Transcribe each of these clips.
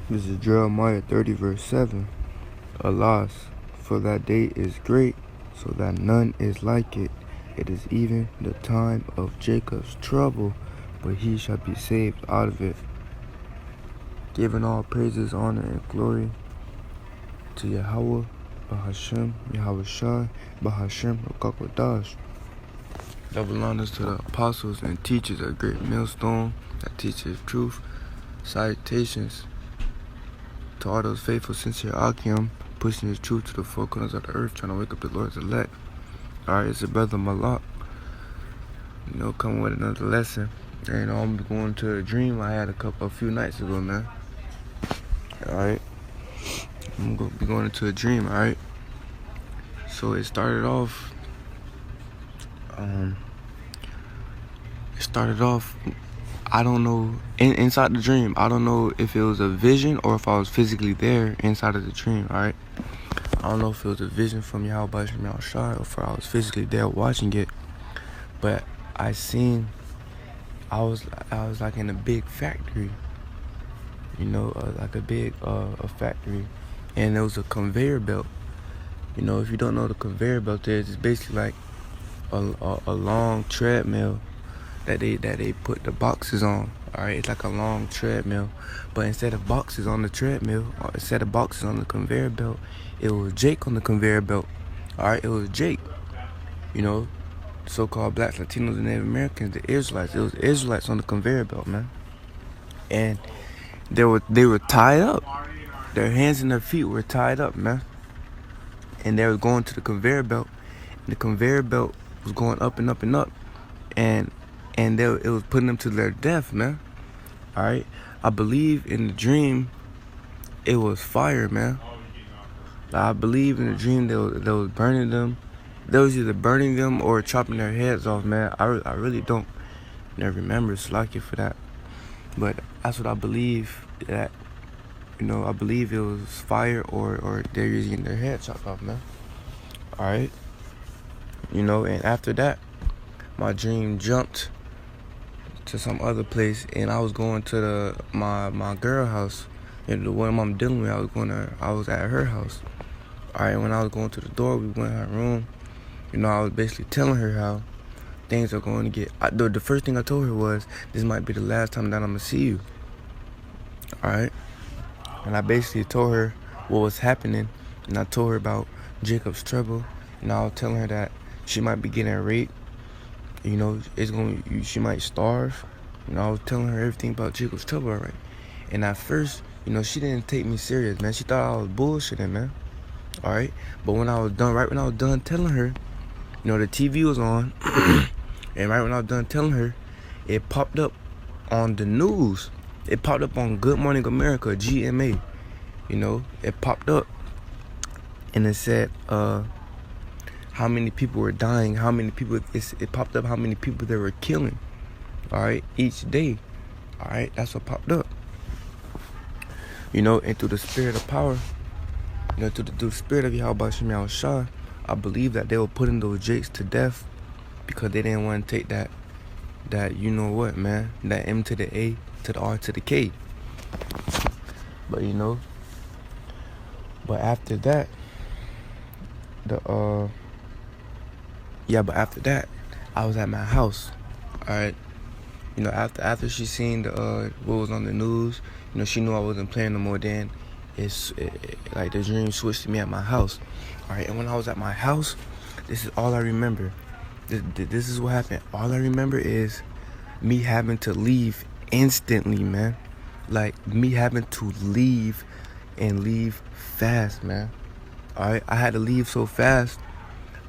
This is Jeremiah 30 verse 7. Alas, for that day is great, so that none is like it. It is even the time of Jacob's trouble, but he shall be saved out of it. Giving all praises, honor, and glory to Yahweh, Bahashem, Yahweh Shai, Bahashem, Rakakwadash. Double honors to the apostles and teachers at Great Millstone that teaches truth. Salutations to all those faithful, sincere Akim, pushing his truth to the four corners of the earth, trying to wake up the Lord's elect. Alright, it's your brother Malak. Coming with another lesson. And I'm going to a dream I had a few nights ago, man. Alright. I'm gonna be going into a dream, alright? So it started off I don't know, inside the dream, I don't know if it was a vision or if I was physically there inside of the dream, alright? I don't know if it was a vision from Yahweh Shai or if I was physically there watching it, but I was like in a big factory, like a big a factory, and there was a conveyor belt. If you don't know what a conveyor belt is, it's basically like a long treadmill that they put the boxes on. Alright, it's like a long treadmill, but instead of boxes on the treadmill, or instead of boxes on the conveyor belt, it was Jake on the conveyor belt. Alright, it was Jake. So-called blacks, Latinos, and Native Americans, the Israelites. It was Israelites on the conveyor belt, man. And they were tied up. Their hands and their feet were tied up, man. And they were going to the conveyor belt. And the conveyor belt was going up and up and up. And it was putting them to their death, man. Alright? I believe in the dream it was fire, man. I believe in the dream they was burning them. They was either burning them or chopping their heads off, man. I really don't never remember. Slack you for that. But that's what I believe, that, I believe it was fire or they're using their head chopped off, man. Alright? And after that, my dream jumped to some other place, and I was going to my girl house. The one I'm dealing with, I was at her house. Alright, when I was going to the door, we went in her room. I was basically telling her how things are going to get. The first thing I told her was, this might be the last time that I'm going to see you. Alright? And I basically told her what was happening. And I told her about Jacob's trouble. And I was telling her that she might be getting raped. She might starve. I was telling her everything about Jacob's trouble, alright? And at first, she didn't take me serious, man. She thought I was bullshitting, man. Alright? But when I was done telling her, the TV was on, and right when I was done telling her, it popped up on the news. It popped up on Good Morning America, GMA. It popped up, and it said how many people were dying, how many people, it popped up how many people they were killing, alright, each day. Alright, that's what popped up. And through the spirit of power, through the spirit of Yahweh Shai, I believe that they were putting those Jakes to death because they didn't want to take that that M to the A to the R to the K. But but after that, after that, I was at my house. Alright. After she seen what was on the news, she knew I wasn't playing no more. Then like the dream switched to me at my house. Alright, and when I was at my house, this is all I remember. This is what happened. All I remember is me having to leave instantly, man. Like, me having to leave and leave fast, man. Alright, I had to leave so fast,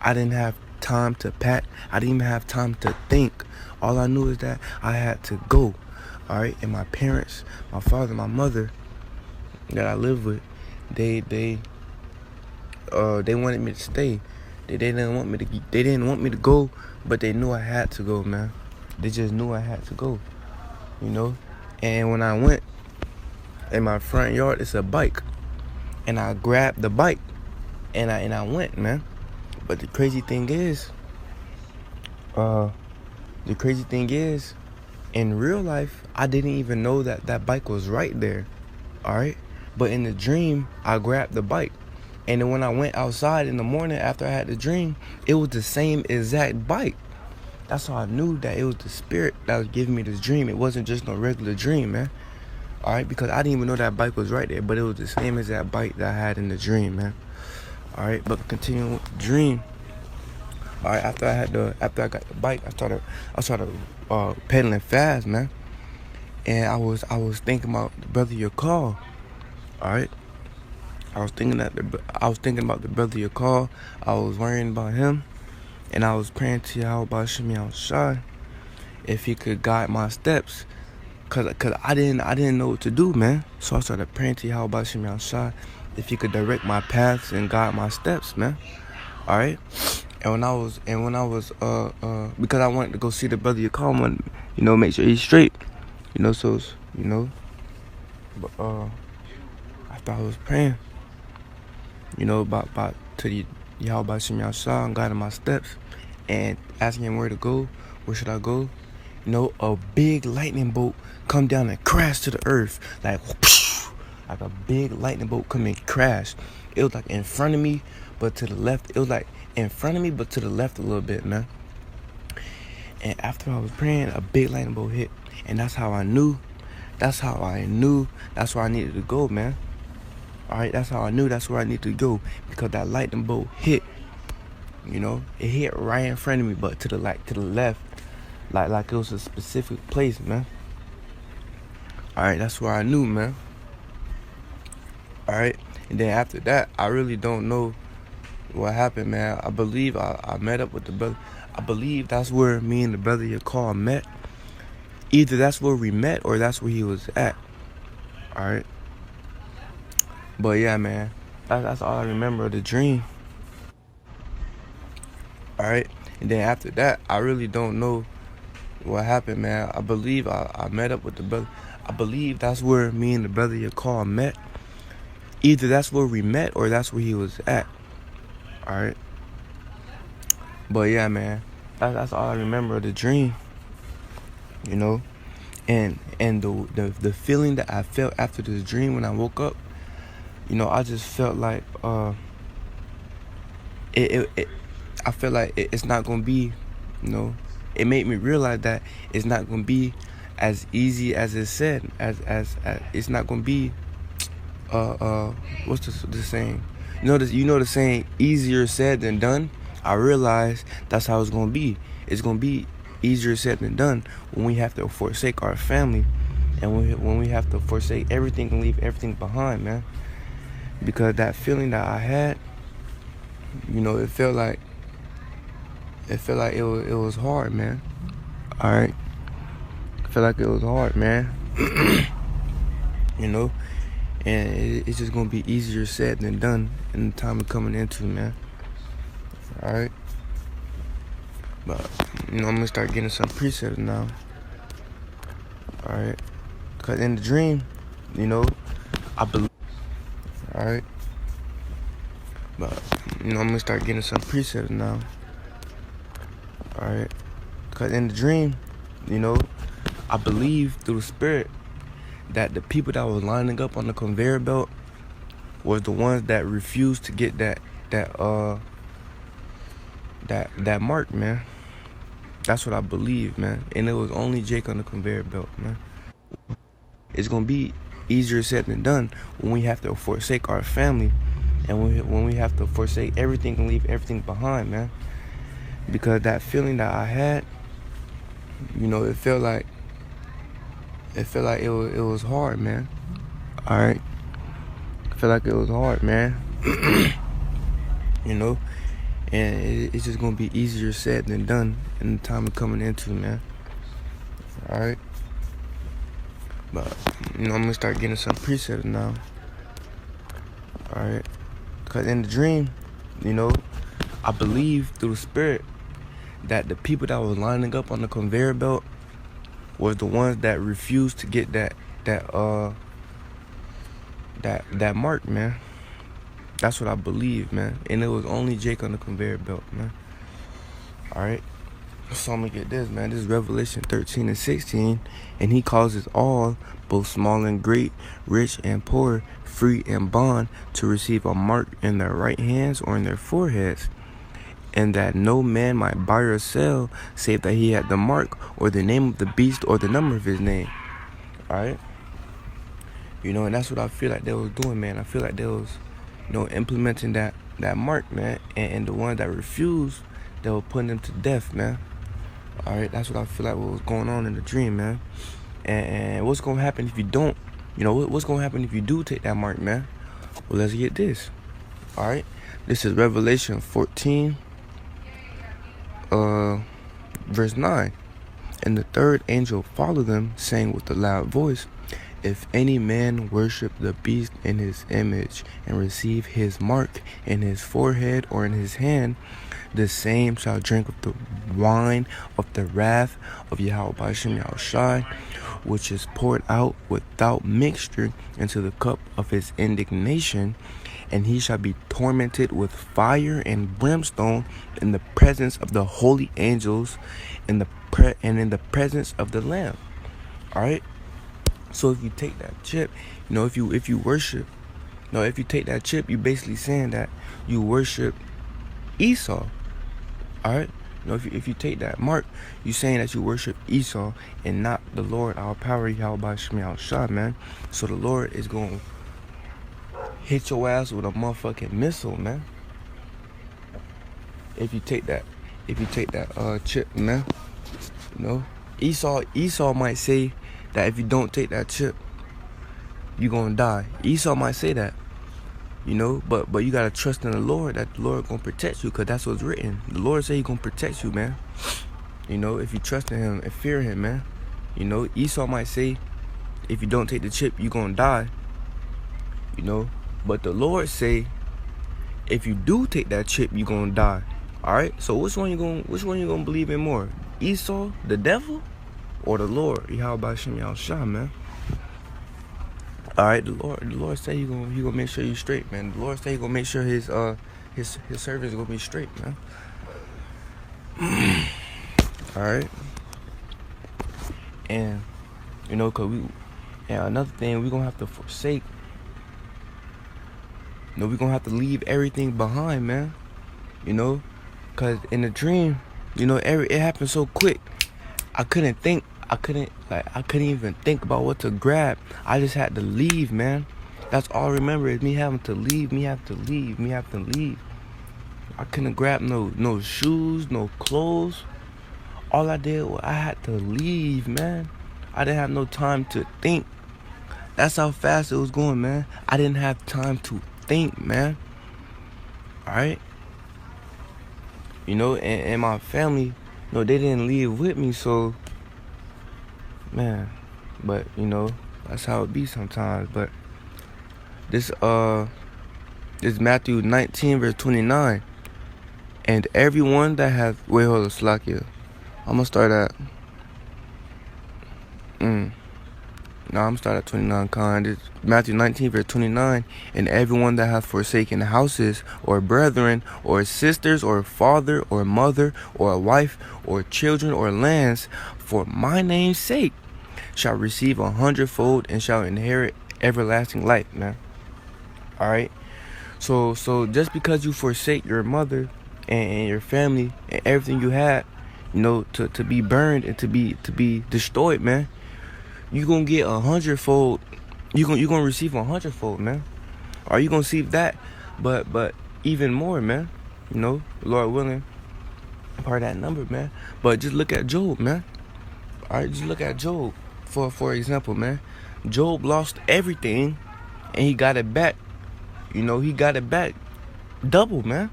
I didn't have time to pack. I didn't even have time to think. All I knew is that I had to go. Alright, and my parents, my father, my mother that I live with, they wanted me to stay. They didn't want me to go, but they knew I had to go, man. They just knew I had to go. And when I went, in my front yard, it's a bike. And I grabbed the bike and I went, man. But the crazy thing is, in real life, I didn't even know that bike was right there. Alright? But in the dream, I grabbed the bike. And then when I went outside in the morning after I had the dream, it was the same exact bike. That's how I knew that it was the spirit that was giving me this dream. It wasn't just no regular dream, man. Alright, because I didn't even know that bike was right there, but it was the same exact bike that I had in the dream, man. Alright, but continuing with the dream. Alright, after I got the bike, I started pedaling fast, man. And I was thinking about the brother you call. Alright. I was thinking about the brother you call. I was worrying about him. And I was praying to Yahweh Shemi Al-Shai if he could guide my steps. Cause I didn't know what to do, man. So I started praying to Yahweh Shemi Al-Shai if he could direct my paths and guide my steps, man. Alright? And when I was because I wanted to go see the brother you call him, make sure he's straight. But after I was praying, about to the Yahweh Shemi Al-Shai and guiding my steps and asking him where to go, where should I go? A big lightning bolt come down and crash to the earth. Like a big lightning bolt come and crash. It was like in front of me, but to the left. It was like in front of me, but to the left a little bit, man. And after I was praying, a big lightning bolt hit. And that's how I knew. That's where I needed to go, man. Alright, that's how I knew that's where I needed to go. Because that lightning bolt hit. It hit right in front of me, but to the left. Like it was a specific place, man. Alright, that's where I knew, man. Alright, and then after that, I really don't know what happened, man. I believe I met up with the brother. I believe that's where me and the brother you call met. Either that's where we met or that's where he was at. Alright. But yeah, man, that's all I remember of the dream. Alright, and then after that, I really don't know what happened, man. I believe I met up with the brother. I believe that's where me and the brother you call met. Either that's where we met or that's where he was at. Alright. But yeah, man, that's all I remember of the dream. And the feeling that I felt after this dream when I woke up, I just felt like I felt like it's not gonna be, it made me realize that it's not gonna be as easy as it said, as it's not gonna be what's the saying? The saying, easier said than done. I realized that's how it's gonna be. It's gonna be easier said than done when we have to forsake our family, and when we have to forsake everything and leave everything behind, man. Because that feeling that I had, it felt like it was hard, man. Alright. I felt like it was hard, man. And it's just gonna be easier said than done in the time we're coming into, man. Alright. But I'm gonna start getting some precepts now. Alright. Cause in the dream, I believe. Alright. But I'm gonna start getting some precepts now. Alright. Cause in the dream, I believe through the spirit that the people that was lining up on the conveyor belt was the ones that refused to get that mark, man. That's what I believe, man. And it was only Jake on the conveyor belt, man. It's gonna be easier said than done when we have to forsake our family, and when we have to forsake everything and leave everything behind, man. Because that feeling that I had, it felt like it was hard, man. Alright. I feel like it was hard, man. And it's just gonna be easier said than done in the time we're coming into, man. Alright. But I'm gonna start getting some precepts now. Alright. Cause in the dream, I believe through the spirit that the people that was lining up on the conveyor belt was the ones that refused to get that mark, man. That's what I believe, man. And it was only Jake on the conveyor belt, man. Alright. So I'm gonna get this, man. This is Revelation 13 and 16. And he causes all, both small and great, rich and poor, free and bond, to receive a mark in their right hands or in their foreheads, and that no man might buy or sell, save that he had the mark, or the name of the beast, or the number of his name. Alright? And that's what I feel like they was doing, man. I feel like they was, implementing that mark, man. And the ones that refused, they were putting them to death, man. Alright, that's what I feel like what was going on in the dream, man. And what's gonna happen if you don't? What's gonna happen if you do take that mark, man? Well, let's get this. Alright, this is Revelation 14, verse 9. And the third angel followed them, saying with a loud voice, if any man worship the beast in his image, and receive his mark in his forehead or in his hand, the same shall drink of the wine of the wrath of Yahweh Ba'ashem Yahushai, which is poured out without mixture into the cup of his indignation, and he shall be tormented with fire and brimstone in the presence of the holy angels, and in the presence of the Lamb. All right. So if you take that chip, if you worship, if you take that chip, you basically saying that you worship Esau. All right. If you take that mark, you saying that you worship Esau and not the Lord, our power, Yahweh Ba'ashem Yahushua, man. So the Lord is going to hit your ass with a motherfucking missile, man. If you take that chip, man. Esau might say that if you don't take that chip, you're going to die. Esau might say that. But you gotta trust in the Lord, that the Lord gonna protect you, because that's what's written. The Lord say he gonna protect you, man. If you trust in him and fear him, man. Esau might say, if you don't take the chip, you gonna die. But the Lord say, if you do take that chip, you gonna die. All right. So which one you gonna believe in more? Esau, the devil, or the Lord, Yahweh Ba'ashem Yahushua, man? All right, the Lord say he gonna make sure you straight, man. The Lord say he gonna make sure his servants gonna be straight, man. All right, and and another thing, we gonna have to forsake. We gonna have to leave everything behind, man. Cause in the dream, it happened so quick. I couldn't even think about what to grab. I just had to leave, man. That's all I remember is me having to leave, me have to leave. I couldn't grab no shoes, no clothes. All I did was I had to leave, man. I didn't have no time to think. That's how fast it was going, man. I didn't have time to think, man. Alright? And my family, they didn't leave with me, so man, but that's how it be sometimes. But this Matthew 19 verse 29, and everyone that hath Slakia. I'm gonna start at I'm gonna start at 29. It's Matthew 19 verse 29, and everyone that hath forsaken houses or brethren or sisters or father or mother or a wife or children or lands for my name's sake shall receive 100-fold and shall inherit everlasting life, man. All right. So just because you forsake your mother and your family and everything you had, to be burned and to be destroyed, man, you gonna get 100-fold. You gonna receive 100-fold, man. Or you gonna receive that, but even more, man. Lord willing, part of that number, man. But just look at Job, man. All right, just look at Job. For example, man, Job lost everything and he got it back. He got it back double, man.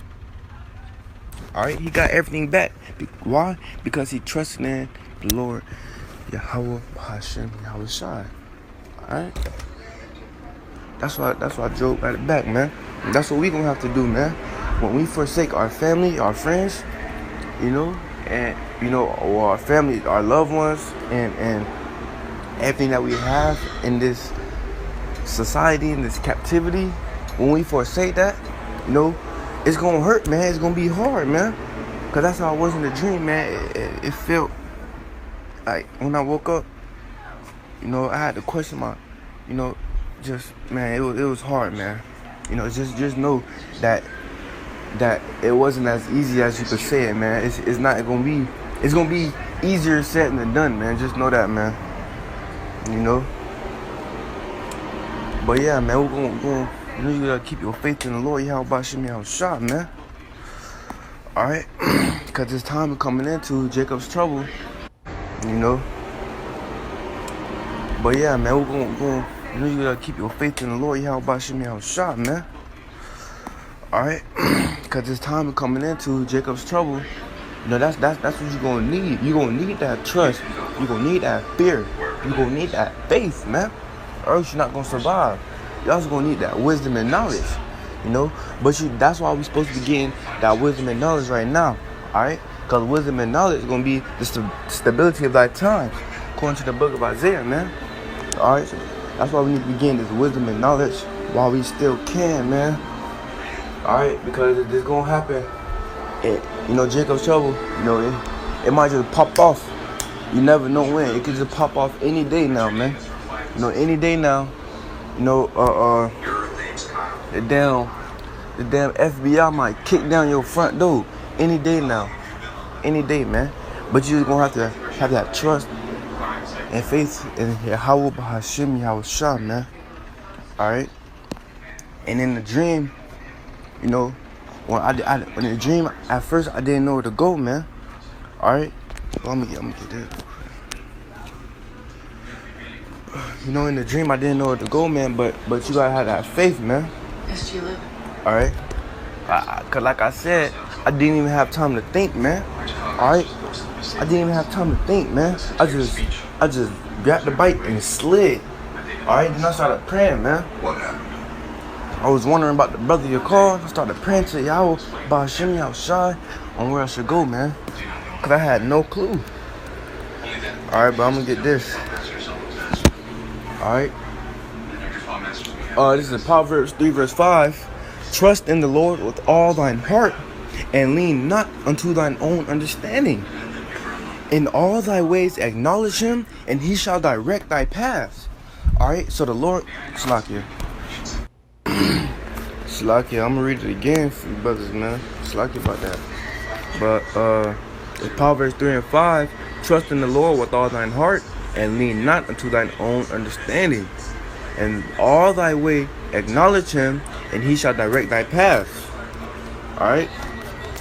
All right, he got everything back. Why? Because he trusted in the Lord, Yahweh Ba'ashem Yahushua. All right, that's why Job got it back, man. And that's what we gonna have to do, man. When we forsake our family, our friends, or our family, our loved ones, and everything that we have in this society, in this captivity, when we forsake that, it's gonna hurt, man. It's gonna be hard, man. Cause that's how I was in the dream, man. It felt like when I woke up, I had to question just man, it was hard, man. Just know that it wasn't as easy as you could say it, man. It's not gonna be. It's gonna be easier said than done, man. Just know that, man. But yeah, man, we're gonna you gotta keep your faith in the Lord. How about Shimmy out shot, man? All right, cause this time we're coming into Jacob's trouble, But yeah, man, we're gonna you gotta keep your faith in the Lord. How about Shimmy out shot, man? All right, cause this time we're coming into Jacob's trouble. That's what you're gonna need. You're gonna need that trust. You're gonna need that fear. You're gonna need that faith, man. Or else you're not gonna survive. You're also gonna need that wisdom and knowledge, But that's why we're supposed to be getting that wisdom and knowledge right now, all right? Because wisdom and knowledge is gonna be the stability of thy times, according to the book of Isaiah, man. All right, so that's why we need to be getting this wisdom and knowledge while we still can, man. All right, because it's gonna happen. Jacob's trouble, it might just pop off. You never know when. It could just pop off any day now, man. Any day now. The damn FBI might kick down your front door any day now. Any day, man. But you're just gonna have that trust and faith in Yahweh B'Hashem Yahushua, man. Alright? And in the dream, when in the dream, at first I didn't know where to go, man. Alright? Well, I'm gonna get this. In the dream I didn't know where to go, man, but you gotta have that faith, man. Yes, you live. Alright? Cause like I said, I didn't even have time to think, man. Alright? I didn't even have time to think, man. I just grabbed the bike and slid. Alright? Then I started praying, man. What happened? I was wondering about the brother you called. I started praying to Yahweh B'Hashem Yahushua on where I should go, man. Cause I had no clue. Alright, but I'm gonna get this. Alright. This is Proverbs 3 verse 5. Trust in the Lord with all thine heart, and lean not unto thine own understanding. In all thy ways acknowledge him, and he shall direct thy paths. Alright, so the Lord, Slakia, I'm gonna read it again for you brothers, man. Slakia about that. But it's Proverbs 3 and 5. Trust in the Lord with all thine heart, and lean not unto thine own understanding. And all thy way acknowledge him, and he shall direct thy paths. Alright?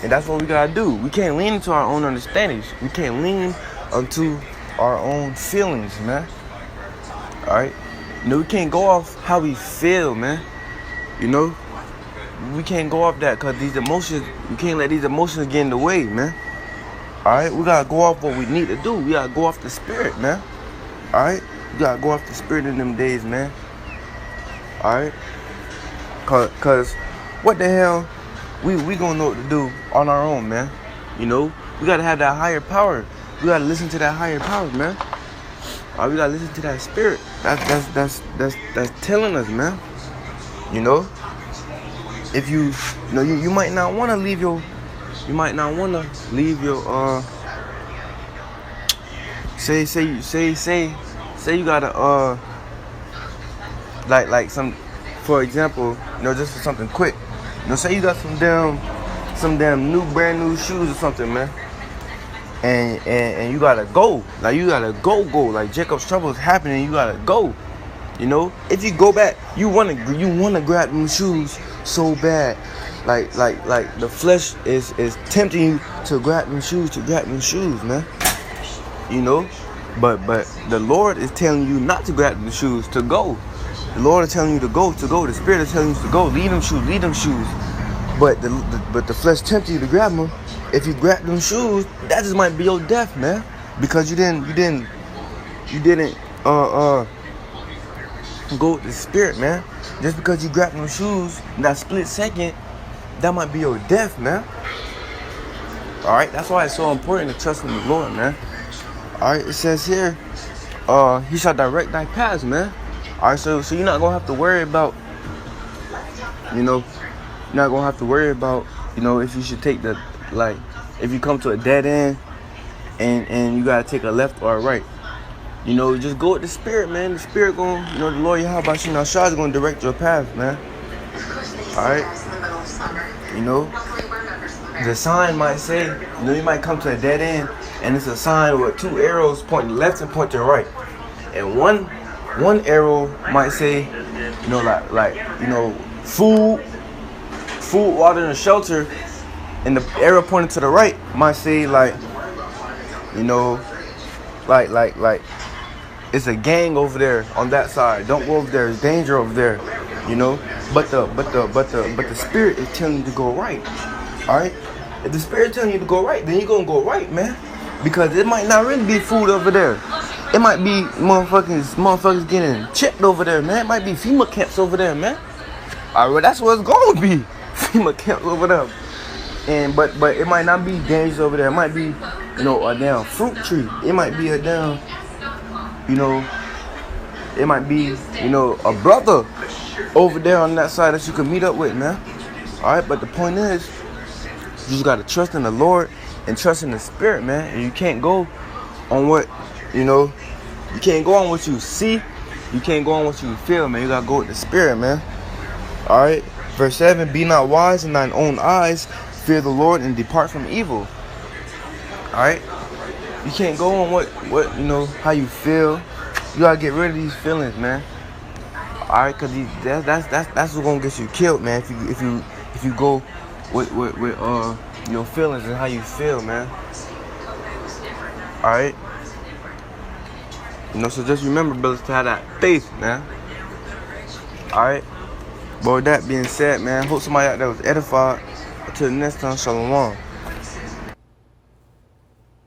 And that's what we gotta do. We can't lean into our own understandings. We can't lean unto our own feelings, man. Alright? We can't go off how we feel, man. We can't go off that, because these emotions, we can't let these emotions get in the way, man. Alright? We gotta go off what we need to do. We gotta go off the spirit, man. Alright? You gotta go off the spirit in them days, man. Alright? Cause what the hell we gonna know what to do on our own, man. We gotta have that higher power. We gotta listen to that higher power, man. Alright, we gotta listen to that spirit. That's telling us, man. If you might not wanna leave your say you gotta like some, for example, just for something quick, say you got some damn brand new shoes or something, man, and you gotta go, like Jacob's trouble is happening, you gotta go. If you go back, you wanna grab them shoes so bad, like the flesh is tempting you to grab them shoes, man. But the Lord is telling you not to grab the shoes, to go. The Lord is telling you to go. The Spirit is telling you to go. Lead them shoes. But the flesh tempts you to grab them. If you grab them shoes, that just might be your death, man. Because you didn't go with the Spirit, man. Just because you grab them shoes in that split second, that might be your death, man. Alright, that's why it's so important to trust in the Lord, man. Alright, it says here, he shall direct thy paths, man. Alright, so you're not gonna have to worry about, if you should take the, if you come to a dead end and you gotta take a left or a right. You know, just go with the spirit, man. The spirit going, you know, the Lord Yahweh Shah is gonna direct your path, man. Alright? You know, the sign might say, you know, you might come to a dead end and it's a sign with 2 arrows pointing left and pointing right. And one arrow might say, you know, like you know, food, water, and shelter. And the arrow pointing to the right might say, like, you know, like it's a gang over there on that side. Don't go over there. There's danger over there. You know. But the spirit is telling you to go right. All right. If the spirit telling you to go right, then you're gonna go right, man. Because it might not really be food over there. It might be motherfuckers getting chipped over there, man. It might be FEMA camps over there, man. All right, well, that's what it's gonna be. FEMA camps over there. And but it might not be dangerous over there. It might be, you know, a damn fruit tree. It might be a damn, you know, it might be, you know, a brother over there on that side that you can meet up with, man. All right, but the point is, you just gotta trust in the Lord and trust in the Spirit, man. And you can't go on what, you know, you can't go on what you see. You can't go on what you feel, man. You gotta go with the Spirit, man. All right, verse 7: Be not wise in thine own eyes. Fear the Lord and depart from evil. All right, you can't go on what you know, how you feel. You gotta get rid of these feelings, man. All right, cause that's what's gonna get you killed, man. If you go with your feelings and how you feel, man. All right, you know. So just remember, brothers, to have that faith, man. All right. But with that being said, man, hope somebody out there was edified. Until next time, shalom.